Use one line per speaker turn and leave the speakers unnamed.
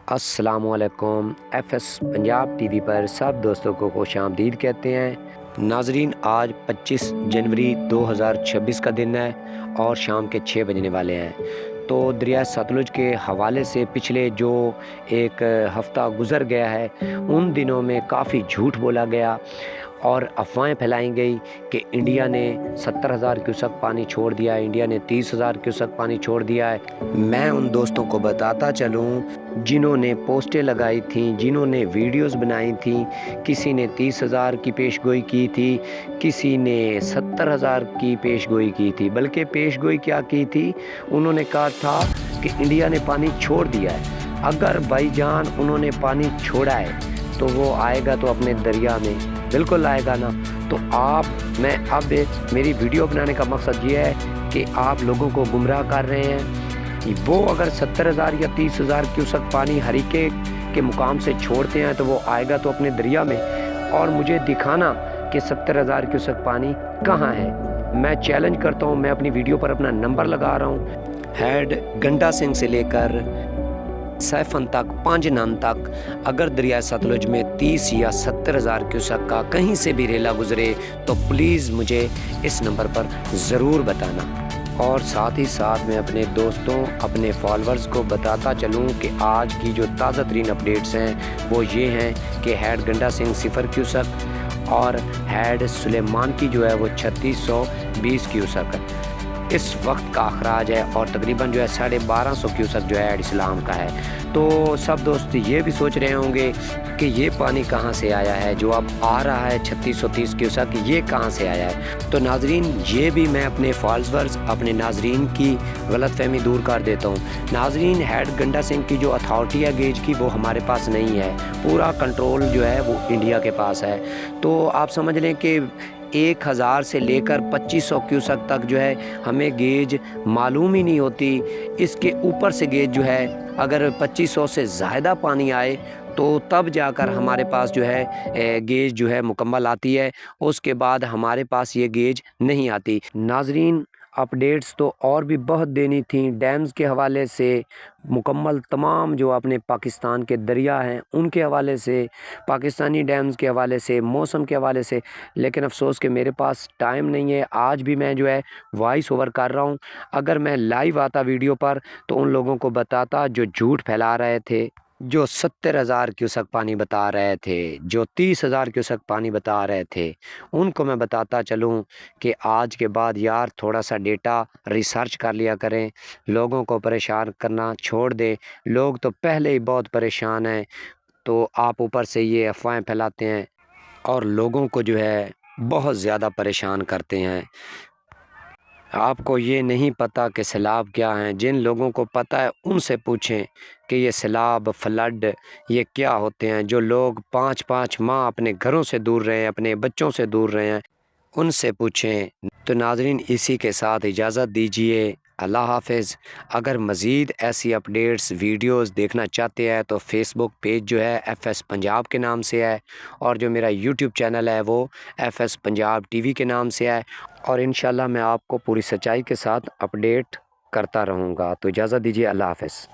السلام علیکم۔ F S Punjab T V پر سب دوستوں کو خوش آمدید کہتے ہیں۔ ناظرین، آج 25 جنوری 2026 کا دن ہے اور شام کے 6 بجنے والے ہیں۔ تو دریائے ستلج کے حوالے سے پچھلے جو ایک ہفتہ گزر گیا ہے ان دنوں میں کافی جھوٹ بولا گیا اور افواہیں پھیلائی گئی کہ انڈیا نے 70,000 کیوسک پانی چھوڑ دیا ہے، انڈیا نے 30,000 کیوسک پانی چھوڑ دیا ہے۔ میں ان دوستوں کو بتاتا چلوں جنہوں نے پوسٹیں لگائی تھیں، جنہوں نے ویڈیوز بنائی تھیں، کسی نے 30,000 کی پیش گوئی کی تھی، کسی نے 70,000 کی پیش گوئی کی تھی، بلکہ پیش گوئی کیا کی تھی، انہوں نے کہا تھا کہ انڈیا نے پانی چھوڑ دیا ہے۔ اگر بھائی جان انہوں نے پانی چھوڑا ہے تو وہ آئے گا تو اپنے دریا میں بالکل آئے گا نا۔ تو میں اب میری ویڈیو بنانے کا مقصد یہ ہے کہ آپ لوگوں کو گمراہ کر رہے ہیں۔ وہ اگر 70,000 یا 30,000 کیوسک پانی ہریکے کے مقام سے چھوڑتے ہیں تو وہ آئے گا تو اپنے دریا میں، اور مجھے دکھانا کہ 70,000 کیوسک پانی کہاں ہے۔ میں چیلنج کرتا ہوں، میں اپنی ویڈیو پر اپنا نمبر لگا رہا ہوں، ہیڈ گنڈا سنگھ سے لے کر سیفن تک، پانچ نان تک، اگر دریائے ستلج میں 30 یا 70,000 کیوسک کا کہیں سے بھی ریلا گزرے تو پلیز مجھے اس نمبر پر ضرور بتانا۔ اور ساتھ ہی ساتھ میں اپنے دوستوں، اپنے فالورز کو بتاتا چلوں کہ آج کی جو تازہ ترین اپڈیٹس ہیں وہ یہ ہیں کہ ہیڈ گنڈا سنگھ 0 کیوسک اور ہیڈ سلیمان کی جو ہے وہ 3620 کیوسک اس وقت کا اخراج ہے، اور تقریباً جو ہے 1250 کیوسک جو ہے ایڈ اسلام کا ہے۔ تو سب دوست یہ بھی سوچ رہے ہوں گے کہ یہ پانی کہاں سے آیا ہے جو اب آ رہا ہے 3630 کیوسک، یہ کہاں سے آیا ہے۔ تو ناظرین، یہ بھی میں اپنے فالورز، اپنے ناظرین کی غلط فہمی دور کر دیتا ہوں۔ ناظرین، ہیڈ گنڈا سنگھ کی جو اتھارٹی ہے گیج کی وہ ہمارے پاس نہیں ہے، پورا کنٹرول جو ہے وہ انڈیا کے پاس ہے۔ تو آپ سمجھ لیں کہ 1000 سے لے کر 2500 کیوسک تک جو ہے ہمیں گیج معلوم ہی نہیں ہوتی۔ اس کے اوپر سے گیج جو ہے اگر 2500 سے زیادہ پانی آئے تو تب جا کر ہمارے پاس جو ہے گیج جو ہے مکمل آتی ہے، اس کے بعد ہمارے پاس یہ گیج نہیں آتی۔ ناظرین، اپڈیٹس تو اور بھی بہت دینی تھیں، ڈیمز کے حوالے سے، مکمل تمام جو اپنے پاکستان کے دریا ہیں ان کے حوالے سے، پاکستانی ڈیمز کے حوالے سے، موسم کے حوالے سے، لیکن افسوس کہ میرے پاس ٹائم نہیں ہے۔ آج بھی میں جو ہے وائس اوور کر رہا ہوں، اگر میں لائیو آتا ویڈیو پر تو ان لوگوں کو بتاتا جو جھوٹ پھیلا رہے تھے، جو 70,000 کیوسک پانی بتا رہے تھے، جو 30,000 کیوسک پانی بتا رہے تھے، ان کو میں بتاتا چلوں کہ آج کے بعد یار تھوڑا سا ڈیٹا ریسرچ کر لیا کریں، لوگوں کو پریشان کرنا چھوڑ دیں۔ لوگ تو پہلے ہی بہت پریشان ہیں، تو آپ اوپر سے یہ افواہیں پھیلاتے ہیں اور لوگوں کو جو ہے بہت زیادہ پریشان کرتے ہیں۔ آپ کو یہ نہیں پتہ کہ سیلاب کیا ہیں، جن لوگوں کو پتہ ہے ان سے پوچھیں کہ یہ سیلاب، فلڈ یہ کیا ہوتے ہیں۔ جو لوگ 5 ماہ اپنے گھروں سے دور رہے ہیں، اپنے بچوں سے دور رہے ہیں، ان سے پوچھیں۔ تو ناظرین، اسی کے ساتھ اجازت دیجیے، اللہ حافظ۔ اگر مزید ایسی اپڈیٹس ویڈیوز دیکھنا چاہتے ہیں تو فیس بک پیج جو ہے ایف ایس پنجاب کے نام سے ہے، اور جو میرا یوٹیوب چینل ہے وہ F S Punjab T V کے نام سے ہے، اور انشاءاللہ میں آپ کو پوری سچائی کے ساتھ اپڈیٹ کرتا رہوں گا۔ تو اجازت دیجیے، اللہ حافظ۔